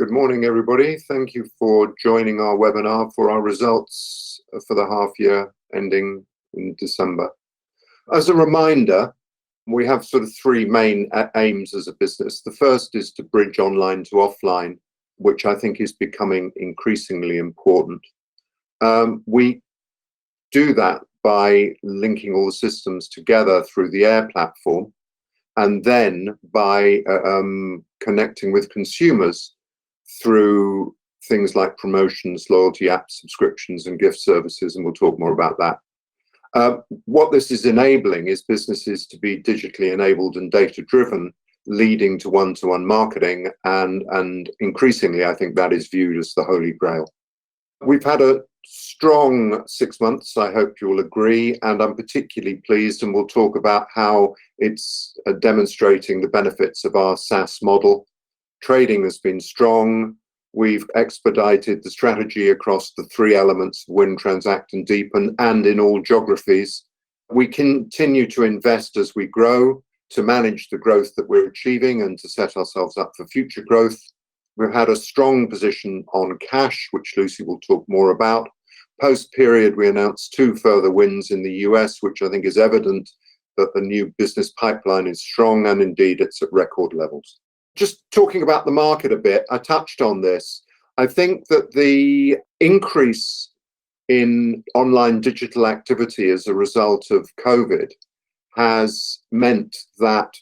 Good morning, everybody. Thank you for joining our webinar for our results for the half year ending in December. As a reminder, we have sort of three main aims as a business. The first is to bridge online to offline, which I think is becoming increasingly important. We do that by linking all the systems together through the AIR platform, and then by connecting with consumers through things like promotions, loyalty apps, subscriptions, and gift services, and we'll talk more about that. What this is enabling is businesses to be digitally enabled and data-driven, leading to one-to-one marketing, and increasingly, I think that is viewed as the holy grail. We've had a strong 6 months, I hope you'll agree, and I'm particularly pleased, and we'll talk about how it's demonstrating the benefits of our SaaS model. Trading has been strong. We've expedited the strategy across the three elements: win, transact, and deepen, and in all geographies. We continue to invest as we grow to manage the growth that we're achieving and to set ourselves up for future growth. We've had a strong position on cash, which Lucy will talk more about. Post-period, we announced 2 further wins in the US, which I think is evident that the new business pipeline is strong, and indeed it's at record levels. Just talking about the market a bit, I touched on this. I think that the increase in online digital activity as a result of COVID has meant that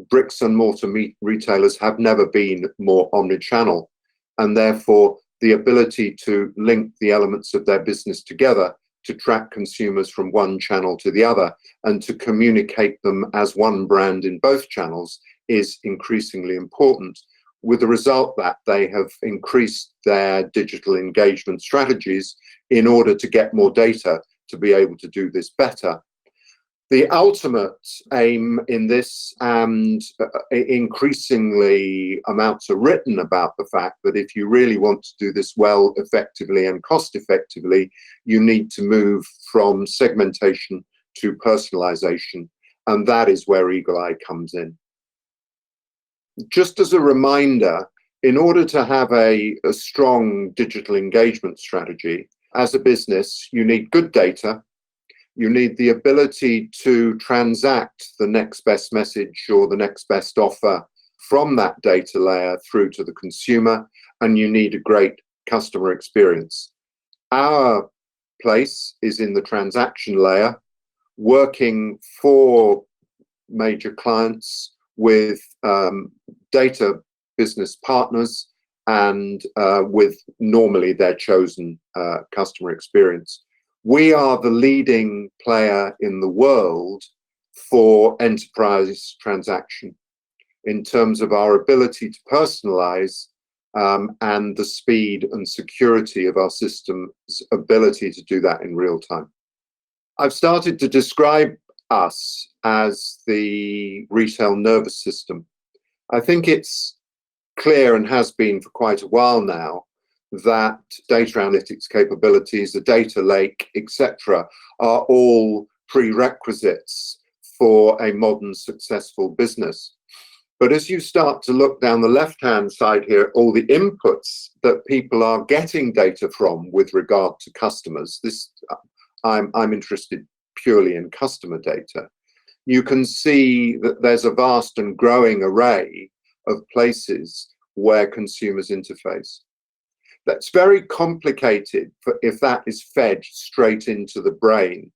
bricks and mortar retailers have never been more omnichannel, and therefore the ability to link the elements of their business together to track consumers from one channel to the other and to communicate them as one brand in both channels is increasingly important, with the result that they have increased their digital engagement strategies in order to get more data to be able to do this better. The ultimate aim in this, and increasingly amounts are written about the fact that if you really want to do this well, effectively and cost effectively, you need to move from segmentation to personalization, and that is where Eagle Eye comes in. Just as a reminder, in order to have a strong digital engagement strategy, as a business, you need good data. You need the ability to transact the next best message or the next best offer from that data layer through to the consumer, and you need a great customer experience. Our place is in the transaction layer, working for major clients with data business partners and with normally their chosen customer experience. We are the leading player in the world for enterprise transaction in terms of our ability to personalize and the speed and security of our system's ability to do that in real time. I've started to describe us as the retail nervous system. I think it's clear, and has been for quite a while now, that data analytics capabilities, the data lake, etc., are all prerequisites for a modern, successful business. But as you start to look down the left-hand side here, all the inputs that people are getting data from with regard to customers, I'm interested purely in customer data. You can see that there's a vast and growing array of places where consumers interface. That's very complicated if that is fed straight into the brain.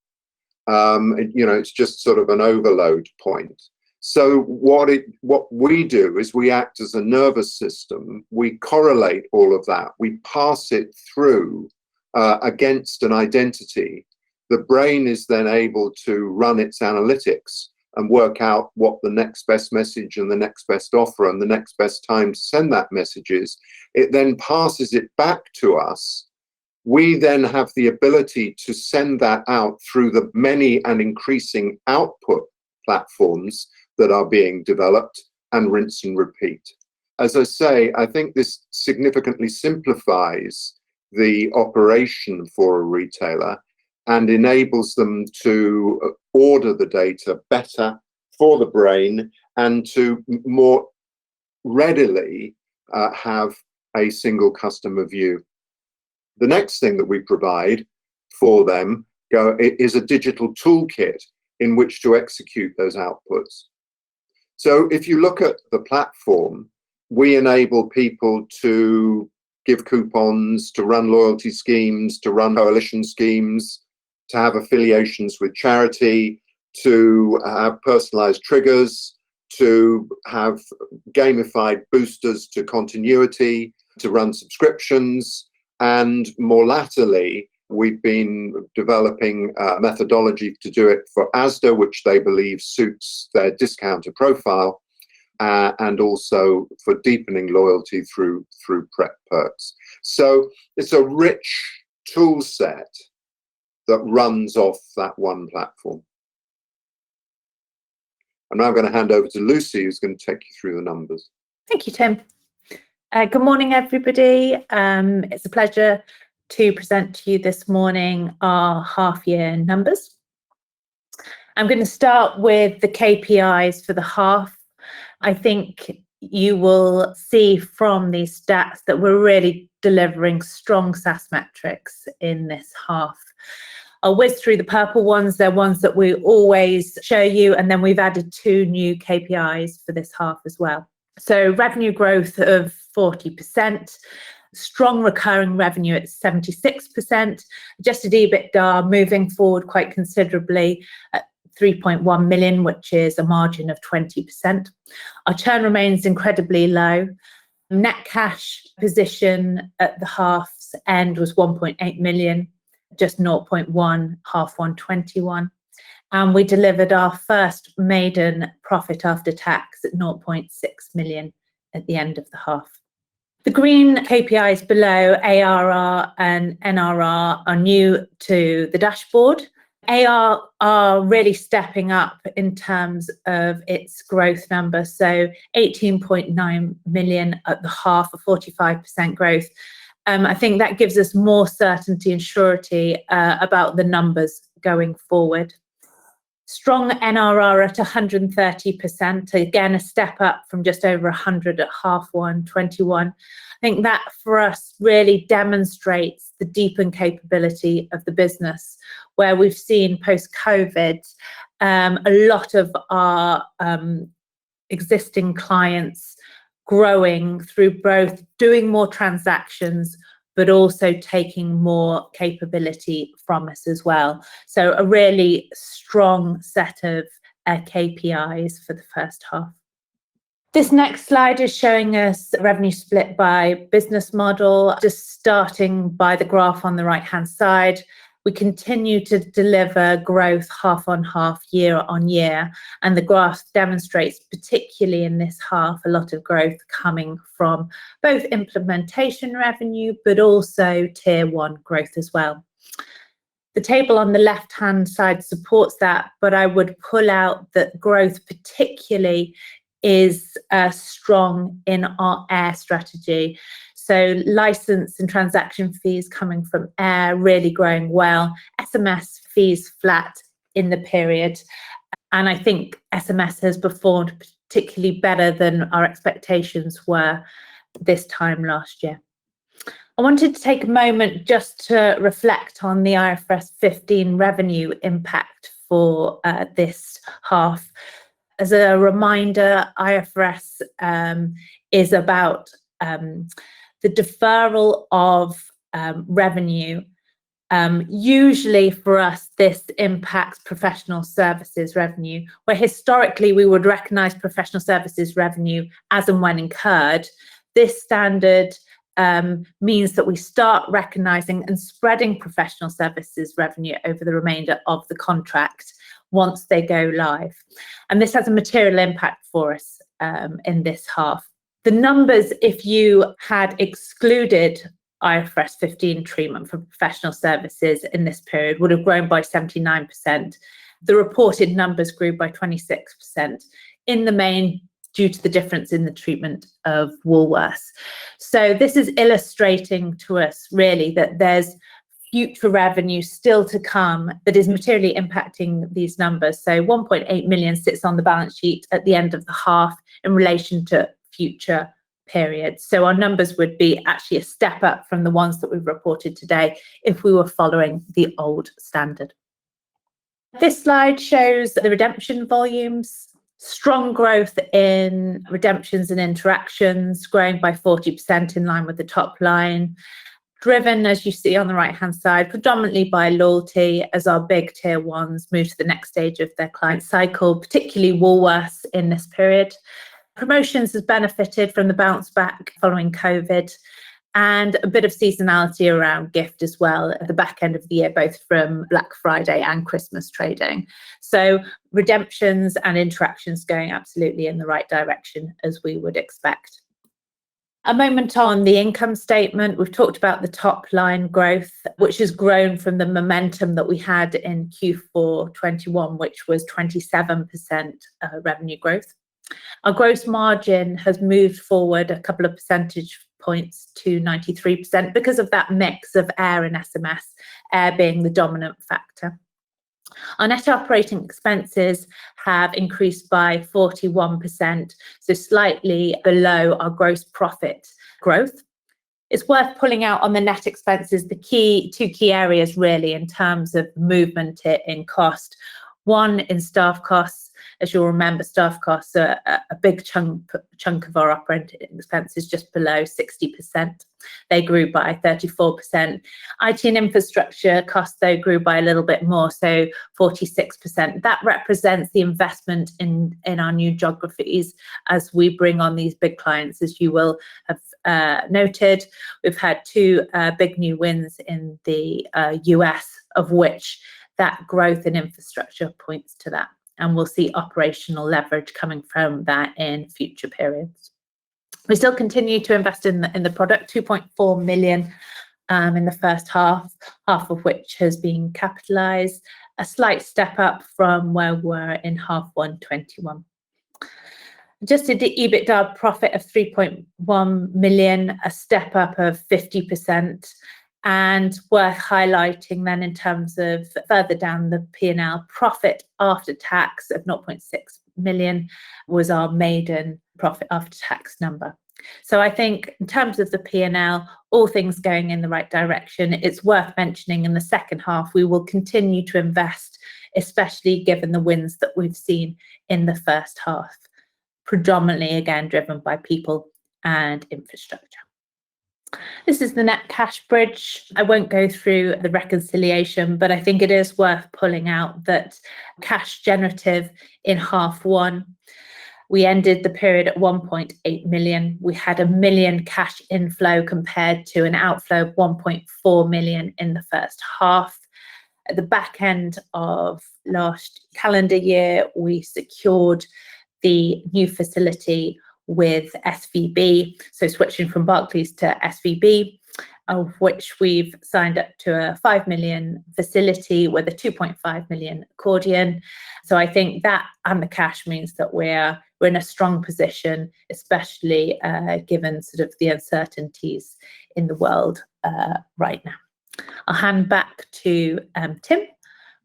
It's just sort of an overload point. So what we do is we act as a nervous system. We correlate all of that. We pass it through against an identity. The brain is then able to run its analytics and work out what the next best message and the next best offer and the next best time to send that message is. It then passes it back to us. We then have the ability to send that out through the many and increasing output platforms that are being developed, and rinse and repeat. As I say, I think this significantly simplifies the operation for a retailer and enables them to order the data better for the brain and to more readily have a single customer view. The next thing that we provide for them is a digital toolkit in which to execute those outputs. So if you look at the platform, we enable people to give coupons, to run loyalty schemes, to run coalition schemes, to have affiliations with charity, to have personalized triggers, to have gamified boosters to continuity, to run subscriptions, and more latterly, we've been developing a methodology to do it for Asda, which they believe suits their discounter profile, and also for deepening loyalty through prep perks. So it's a rich tool set that runs off that one platform. I'm now going to hand over to Lucy, who's going to take you through the numbers. Thank you, Tim. Good morning, everybody. It's a pleasure to present to you this morning our half-year numbers. I'm going to start with the KPIs for the half. I think you will see from these stats that we're really delivering strong SaaS metrics in this half. I'll whiz through the purple ones. They're ones that we always show you, and then we've added 2 new KPIs for this half as well. So revenue growth of 40%, strong recurring revenue at 76%, adjusted EBITDA moving forward quite considerably at 3.1 million, which is a margin of 20%. Our churn remains incredibly low. Net cash position at the half's end was 1.8 million, just 0.1, half 121. And we delivered our first maiden profit after tax at 0.6 million at the end of the half. The green KPIs below, ARR and NRR, are new to the dashboard. ARR really stepping up in terms of its growth number. So 18.9 million at the half, a 45% growth. I think that gives us more certainty and surety about the numbers going forward. Strong NRR at 130%, again, a step up from just over 100 at half 121. I think that for us really demonstrates the deepened capability of the business, where we've seen post-COVID a lot of our existing clients growing through both doing more transactions, but also taking more capability from us as well. So a really strong set of KPIs for the first half. This next slide is showing us revenue split by business model, just starting by the graph on the right-hand side. We continue to deliver growth half on half, year on year, and the graph demonstrates, particularly in this half, a lot of growth coming from both implementation revenue, but also tier 1 growth as well. The table on the left-hand side supports that, but I would pull out that growth particularly is strong in our air strategy. So license and transaction fees coming from air really growing well. SMS fees flat in the period. And I think SMS has performed particularly better than our expectations were this time last year. I wanted to take a moment just to reflect on the IFRS 15 revenue impact for this half. As a reminder, IFRS is about the deferral of revenue. Usually for us, this impacts professional services revenue, where historically we would recognise professional services revenue as and when incurred. This standard means that we start recognising and spreading professional services revenue over the remainder of the contract once they go live. And this has a material impact for us in this half. The numbers, if you had excluded IFRS 15 treatment for professional services in this period, would have grown by 79%. The reported numbers grew by 26%, in the main due to the difference in the treatment of Woolworths. So this is illustrating to us really that there's future revenue still to come that is materially impacting these numbers. So 1.8 million sits on the balance sheet at the end of the half in relation to future period. So our numbers would be actually a step up from the ones that we've reported today if we were following the old standard. This slide shows the redemption volumes. Strong growth in redemptions and interactions, growing by 40% in line with the top line, driven, as you see on the right-hand side, predominantly by loyalty as our big tier ones move to the next stage of their client cycle, particularly Woolworths in this period. Promotions has benefited from the bounce back following COVID, and a bit of seasonality around gift as well at the back end of the year, both from Black Friday and Christmas trading. So redemptions and interactions going absolutely in the right direction as we would expect. A moment on the income statement. We've talked about the top line growth, which has grown from the momentum that we had in Q4 21, which was 27% revenue growth. Our gross margin has moved forward a couple of percentage points to 93% because of that mix of air and SMS, air being the dominant factor. Our net operating expenses have increased by 41%, so slightly below our gross profit growth. It's worth pulling out on the net expenses the two key areas really in terms of movement in cost. One, in staff costs. As you'll remember, staff costs are a big chunk of our operating expenses, just below 60%. They grew by 34%. IT and infrastructure costs, though, grew by a little bit more, so 46%. That represents the investment in our new geographies as we bring on these big clients, as you will have noted. We've had two big new wins in the US, of which that growth in infrastructure points to that. And we'll see operational leverage coming from that in future periods. We still continue to invest in the product, 2.4 million in the first half of which has been capitalised, a slight step up from where we were in half 121. Adjusted EBITDA profit of 3.1 million, a step up of 50%. And worth highlighting then in terms of further down the P&L, profit after tax of 0.6 million was our maiden profit after tax number. So I think in terms of the P&L, all things going in the right direction. It's worth mentioning in the second half, we will continue to invest, especially given the wins that we've seen in the first half, predominantly again driven by people and infrastructure. This is the net cash bridge. I won't go through the reconciliation, but I think it is worth pulling out that cash generative in half one, we ended the period at 1.8 million. We had 1 million cash inflow compared to an outflow of 1.4 million in the first half. At the back end of last calendar year, we secured the new facility with SVB, so switching from Barclays to SVB, of which we've signed up to a 5 million facility with a 2.5 million accordion. So I think that and the cash means that we're in a strong position, especially given sort of the uncertainties in the world right now. I'll hand back to Tim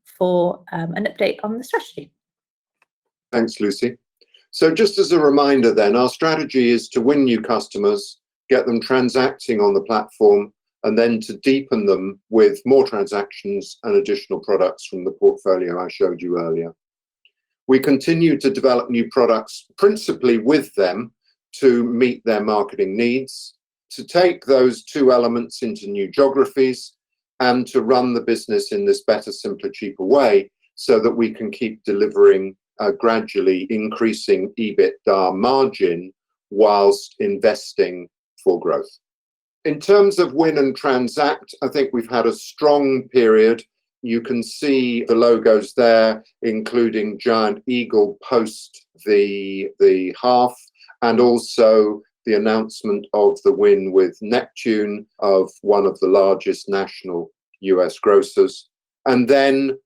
for an update on the strategy. Thanks, Lucy. So just as a reminder then, our strategy is to win new customers, get them transacting on the platform, and then to deepen them with more transactions and additional products from the portfolio I showed you earlier. We continue to develop new products, principally with them, to meet their marketing needs, to take those two elements into new geographies, and to run the business in this better, simpler, cheaper way so that we can keep delivering gradually increasing EBITDA margin whilst investing for growth. In terms of win and transact, I think we've had a strong period. You can see the logos there, including Giant Eagle post the half, and also the announcement of the win with Neptune, of one of the largest national US grocers. And then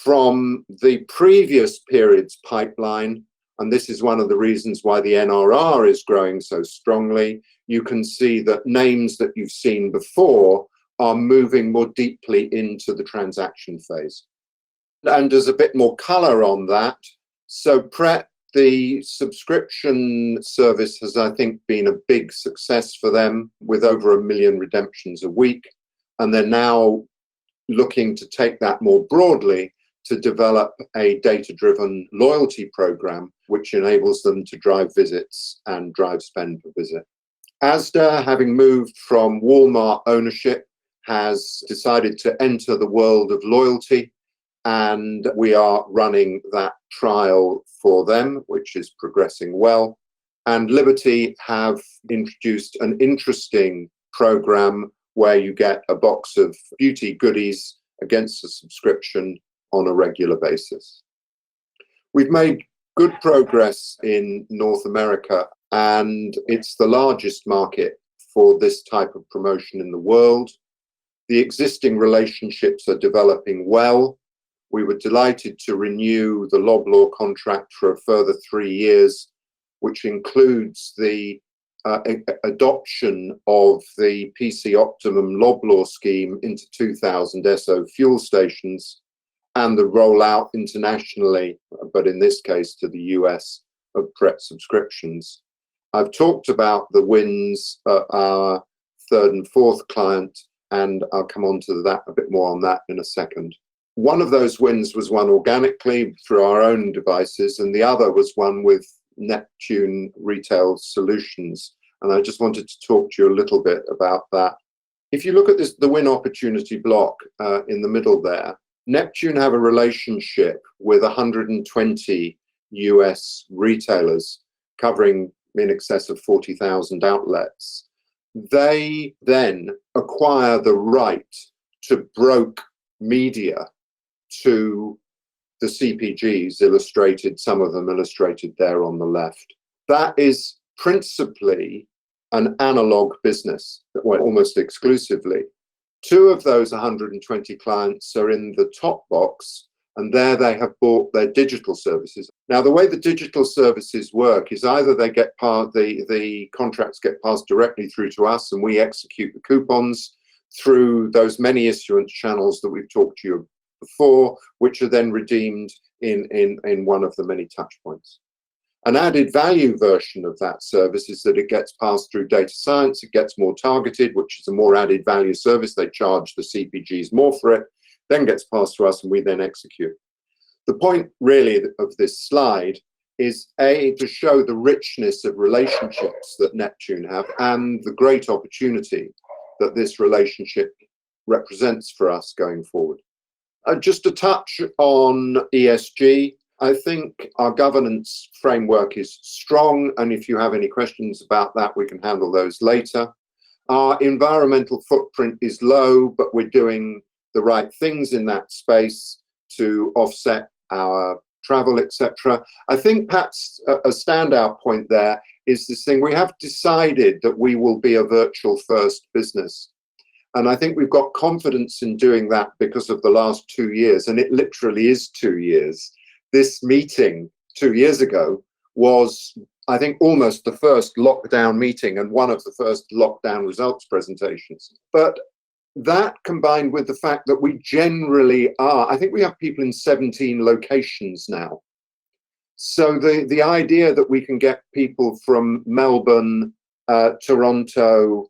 from the previous period's pipeline, and this is one of the reasons why the NRR is growing so strongly, you can see that names that you've seen before are moving more deeply into the transaction phase. And there's a bit more color on that. So Pret The subscription service has, I think, been a big success for them, with over 1 million redemptions a week. And they're now looking to take that more broadly to develop a data-driven loyalty program, which enables them to drive visits and drive spend per visit. Asda, having moved from Walmart ownership, has decided to enter the world of loyalty, and we are running that trial for them, which is progressing well. And Liberty have introduced an interesting program where you get a box of beauty goodies against a subscription on a regular basis. We've made good progress in North America, and it's the largest market for this type of promotion in the world. The existing relationships are developing well. We were delighted to renew the Loblaw contract for a further 3 years, which includes the adoption of the PC Optimum Loblaw scheme into 2,000 SO fuel stations and the rollout internationally, but in this case to the US, of Pret subscriptions. I've talked about the wins at our third and fourth client, and I'll come on to that a bit more on that in a second. One of those wins was won organically through our own devices, and the other was one with Neptune Retail Solutions. And I just wanted to talk to you a little bit about that. If you look at this, the win opportunity block in the middle there, Neptune have a relationship with 120 US retailers covering in excess of 40,000 outlets. They then acquire the right to broker media to the CPGs, illustrated, some of them illustrated there on the left. That is principally an analog business, well, almost exclusively. 2 of those 120 clients are in the top box, and there they have bought their digital services. Now, the way the digital services work is either they get the contracts get passed directly through to us, and we execute the coupons through those many issuance channels that we've talked to you before, which are then redeemed in one of the many touch points. An added value version of that service is that it gets passed through data science, it gets more targeted, which is a more added value service. They charge the CPGs more for it, then gets passed to us, and we then execute. The point really of this slide is to show the richness of relationships that Neptune have and the great opportunity that this relationship represents for us going forward. Just to touch on ESG, I think our governance framework is strong, and if you have any questions about that, we can handle those later. Our environmental footprint is low, but we're doing the right things in that space to offset our travel, etc. I think perhaps a standout point there is this thing. We have decided that we will be a virtual first business. And I think we've got confidence in doing that because of the last 2 years, and it literally is 2 years. This meeting 2 years ago was, I think, almost the first lockdown meeting and one of the first lockdown results presentations. But that combined with the fact that we generally are, I think we have people in 17 locations now. So the idea that we can get people from Melbourne, Toronto,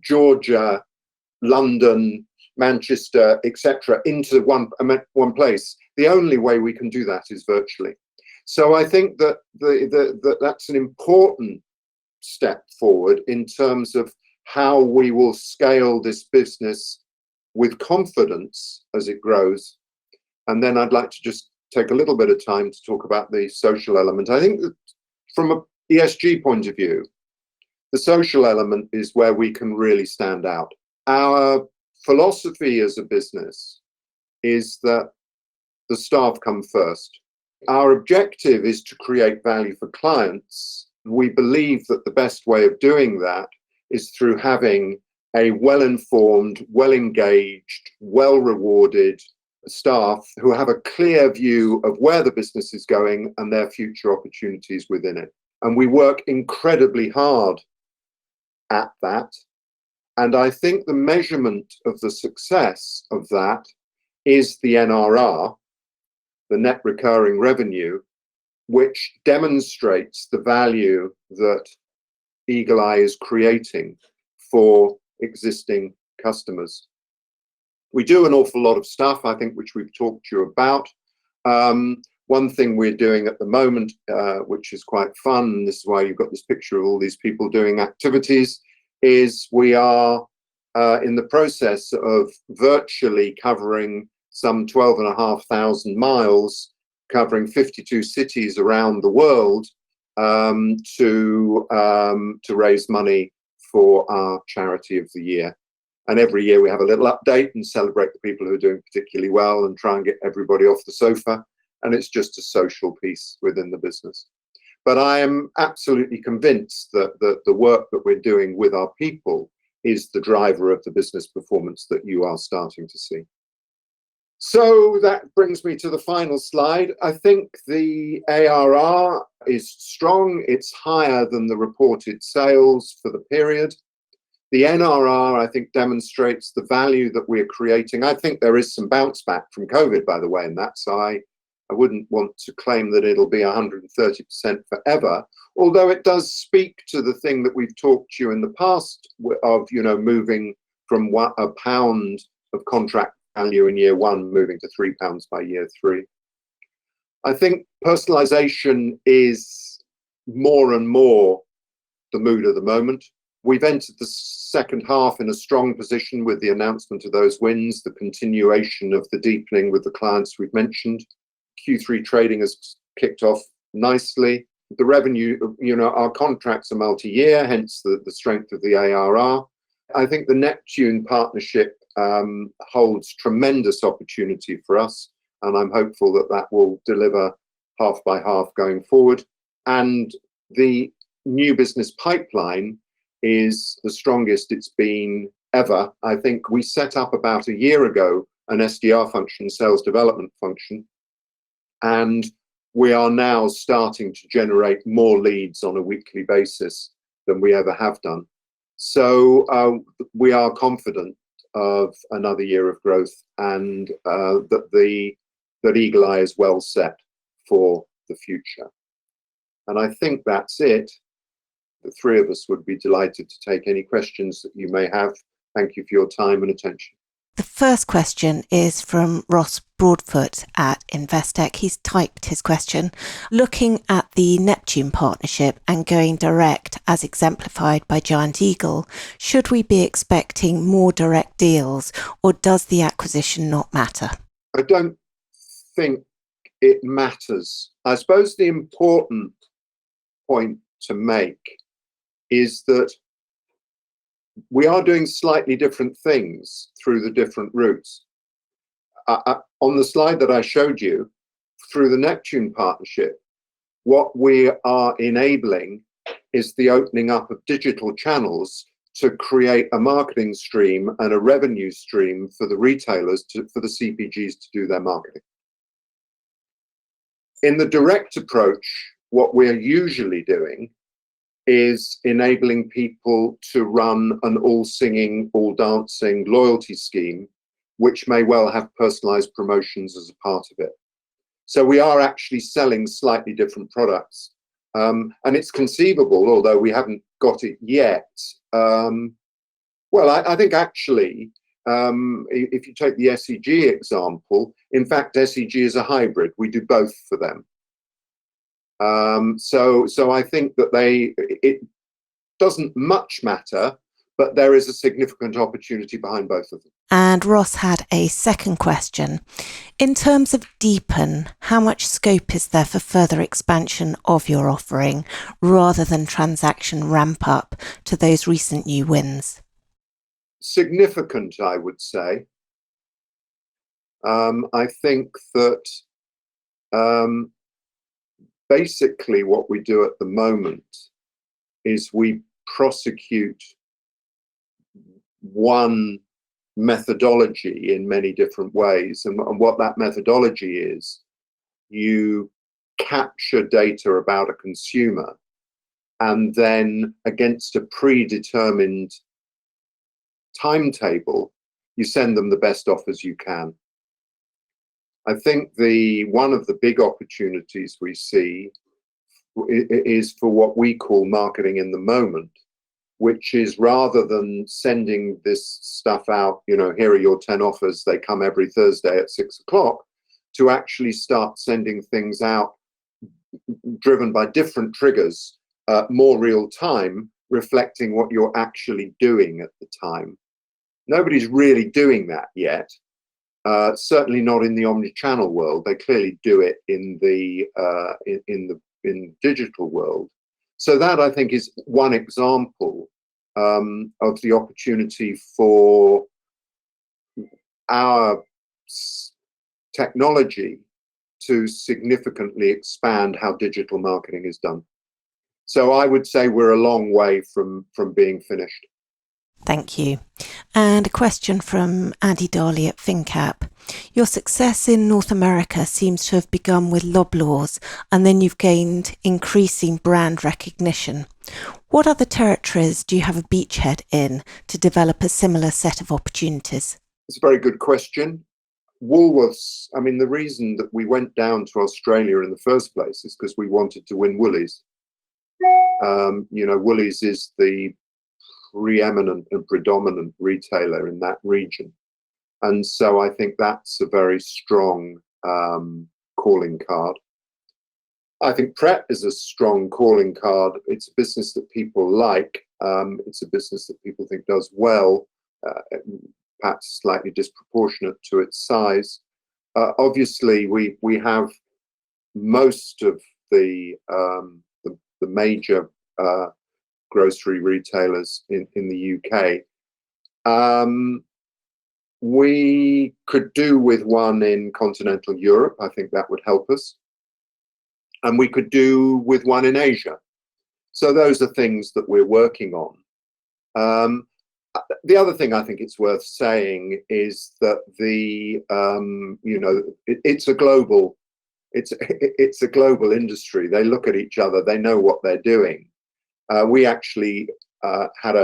Georgia, London, Manchester, etc., into one place, the only way we can do that is virtually. So I think that that's an important step forward in terms of how we will scale this business with confidence as it grows. And then I'd like to just take a little bit of time to talk about the social element. I think that from an ESG point of view, the social element is where we can really stand out. Our philosophy as a business is that the staff come first. Our objective is to create value for clients. We believe that the best way of doing that is through having a well-informed, well-engaged, well-rewarded staff who have a clear view of where the business is going and their future opportunities within it. And we work incredibly hard at that. And I think the measurement of the success of that is the NRR, the net recurring revenue, which demonstrates the value that Eagle Eye is creating for existing customers. We do an awful lot of stuff, I think, which we've talked to you about. One thing we're doing at the moment, which is quite fun, and this is why you've got this picture of all these people doing activities, is we are in the process of virtually covering some 12,500 miles, covering 52 cities around the world, to raise money for our charity of the year. And every year we have a little update and celebrate the people who are doing particularly well and try and get everybody off the sofa. And it's just a social piece within the business. But I am absolutely convinced that the work that we're doing with our people is the driver of the business performance that you are starting to see. So that brings me to the final slide. I think the ARR is strong. It's higher than the reported sales for the period. The NRR, I think, demonstrates the value that we're creating. I think there is some bounce back from COVID, by the way, in that. So I wouldn't want to claim that it'll be 130% forever, although it does speak to the thing that we've talked to you in the past of, moving from £1 of contract value in year one, moving to £3 by year three. I think personalization is more and more the mood of the moment. We've entered the second half in a strong position with the announcement of those wins, the continuation of the deepening with the clients we've mentioned. Q3 trading has kicked off nicely. The revenue, our contracts are multi-year, hence the strength of the ARR. I think the Neptune partnership holds tremendous opportunity for us, and I'm hopeful that that will deliver half by half going forward. And the new business pipeline is the strongest it's been ever. I think we set up about a year ago an SDR function, sales development function, and we are now starting to generate more leads on a weekly basis than we ever have done. So we are confident of another year of growth, and that Eagle Eye is well set for the future. And I think that's it. The three of us would be delighted to take any questions that you may have. Thank you for your time and attention. The first question is from Ross Broadfoot at Investec. He's typed his question. Looking at the Neptune partnership and going direct as exemplified by Giant Eagle, should we be expecting more direct deals, or does the acquisition not matter? I don't think it matters. I suppose the important point to make is that we are doing slightly different things through the different routes. On the slide that I showed you, through the Neptune partnership, what we are enabling is the opening up of digital channels to create a marketing stream and a revenue stream for the retailers, for the CPGs to do their marketing. In the direct approach, what we're usually doing is enabling people to run an all singing, all dancing loyalty scheme, which may well have personalized promotions as a part of it. So we are actually selling slightly different products. And it's conceivable, although we haven't got it yet. I think actually, if you take the SEG example, in fact, SEG is a hybrid. We do both for them. So I think that it doesn't much matter, but there is a significant opportunity behind both of them. And Ross had a second question. In terms of deepen, how much scope is there for further expansion of your offering rather than transaction ramp up to those recent new wins? Significant, I would say. I think that basically what we do at the moment is we prosecute one methodology in many different ways. And what that methodology is, you capture data about a consumer, and then against a predetermined timetable, you send them the best offers you can. I think one of the big opportunities we see is for what we call marketing in the moment, which is rather than sending this stuff out, here are your 10 offers, they come every Thursday at 6 o'clock, to actually start sending things out driven by different triggers, more real time, reflecting what you're actually doing at the time. Nobody's really doing that yet. Certainly not in the omni-channel world. They clearly do it in the digital world. So that, I think, is one example of the opportunity for our technology to significantly expand how digital marketing is done. So I would say we're a long way from being finished. Thank you. And a question from Andy Darley at FinCap. Your success in North America seems to have begun with Loblaws, and then you've gained increasing brand recognition. What other territories do you have a beachhead in to develop a similar set of opportunities? It's a very good question. Woolworths, the reason that we went down to Australia in the first place is because we wanted to win Woolies. Woolies is the preeminent and predominant retailer in that region. And so I think that's a very strong calling card. I think Pret is a strong calling card. It's a business that people like. It's a business that people think does well, perhaps slightly disproportionate to its size. Obviously, we have most of the major grocery retailers in the UK. We could do with one in continental Europe. I think that would help us. And we could do with one in Asia. So those are things that we're working on. The other thing I think it's worth saying is that it's a global industry. They look at each other. They know what they're doing. We actually had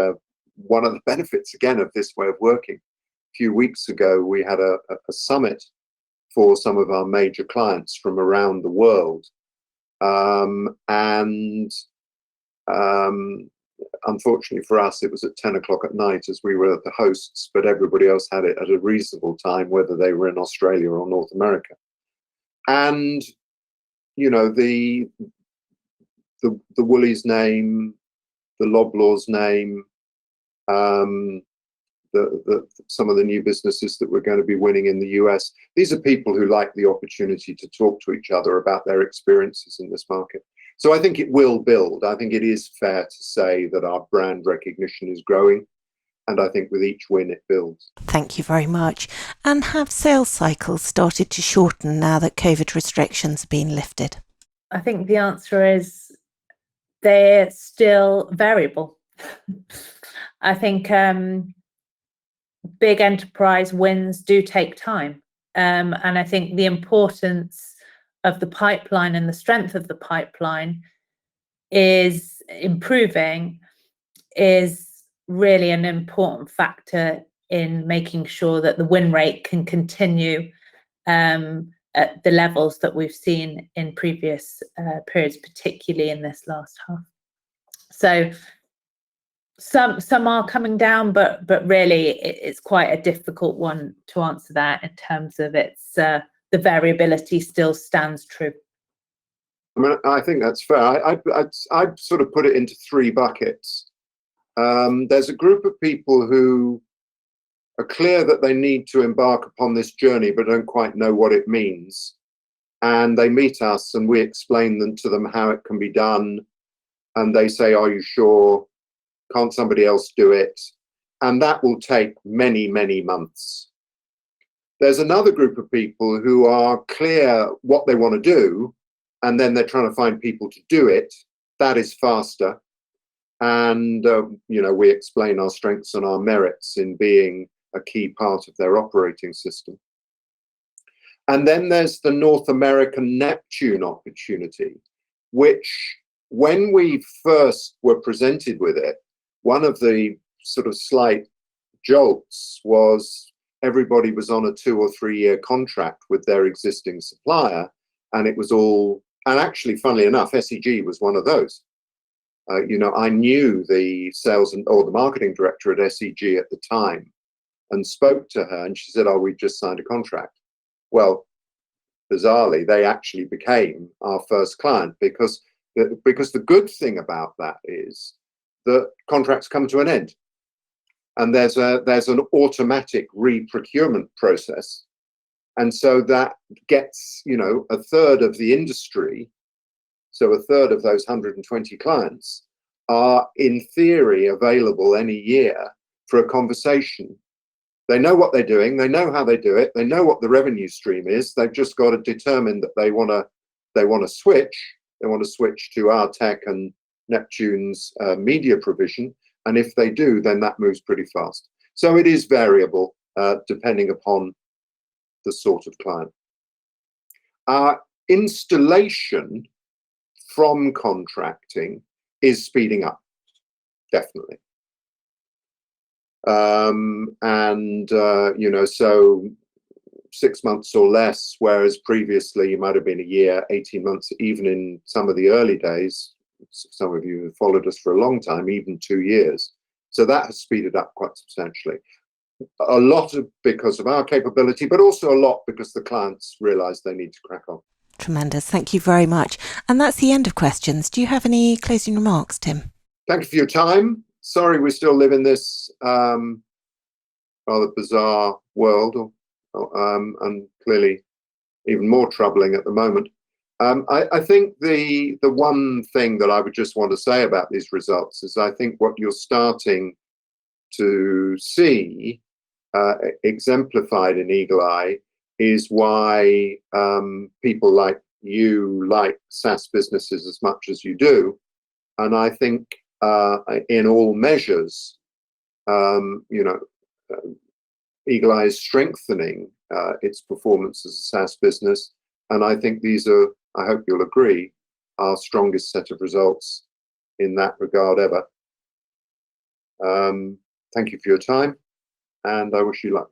one of the benefits again of this way of working. A few weeks ago, we had a summit for some of our major clients from around the world. Unfortunately for us, it was at 10 o'clock at night as we were the hosts, but everybody else had it at a reasonable time, whether they were in Australia or North America. And, the Woolies name, the Loblaws name, some of the new businesses that we're going to be winning in the US. These are people who like the opportunity to talk to each other about their experiences in this market. So I think it will build. I think it is fair to say that our brand recognition is growing. And I think with each win, it builds. Thank you very much. And have sales cycles started to shorten now that COVID restrictions have been lifted? I think the answer is they're still variable. I think big enterprise wins do take time. And I think the importance of the pipeline and the strength of the pipeline is improving, is really an important factor in making sure that the win rate can continue at the levels that we've seen in previous periods, particularly in this last half. So some are coming down, but really it's quite a difficult one to answer that in terms of its the variability still stands true. I think that's fair. I'd sort of put it into three buckets. There's a group of people who are clear that they need to embark upon this journey, but don't quite know what it means. And they meet us and we explain to them how it can be done. And they say, are you sure? Can't somebody else do it? And that will take many, many months. There's another group of people who are clear what they want to do, and then they're trying to find people to do it. That is faster. And, we explain our strengths and our merits in being a key part of their operating system. And then there's the North American Neptune opportunity, which when we first were presented with it, one of the sort of slight jolts was everybody was on a 2 or 3 year contract with their existing supplier, and it was all, and actually, funnily enough, SEG was one of those. I knew the sales or the marketing director at SEG at the time and spoke to her, and she said, "Oh, we've just signed a contract." Well, bizarrely, they actually became our first client because the good thing about that is that contracts come to an end, and there's an automatic re-procurement process, and so that gets a third of the industry. So a third of those 120 clients are, in theory, available any year for a conversation. They know what they're doing. They know how they do it. They know what the revenue stream is. They've just got to determine that they want to switch. They want to switch to our tech and Neptune's media provision. And if they do, then that moves pretty fast. So it is variable depending upon the sort of client. Our installation from contracting is speeding up, definitely. So 6 months or less, whereas previously you might have been a year, 18 months, even in some of the early days. Some of you have followed us for a long time, even 2 years. So that has speeded up quite substantially. A lot because of our capability, but also a lot because the clients realize they need to crack on. Tremendous. Thank you very much. And that's the end of questions. Do you have any closing remarks, Tim? Thank you for your time. Sorry we still live in this rather bizarre world, and clearly even more troubling at the moment. I think the one thing that I would just want to say about these results is I think what you're starting to see exemplified in Eagle Eye is why people like you like SaaS businesses as much as you do. And I think in all measures, Eagle Eye is strengthening its performance as a SaaS business. And I think these are, I hope you'll agree, our strongest set of results in that regard ever. Thank you for your time, and I wish you luck.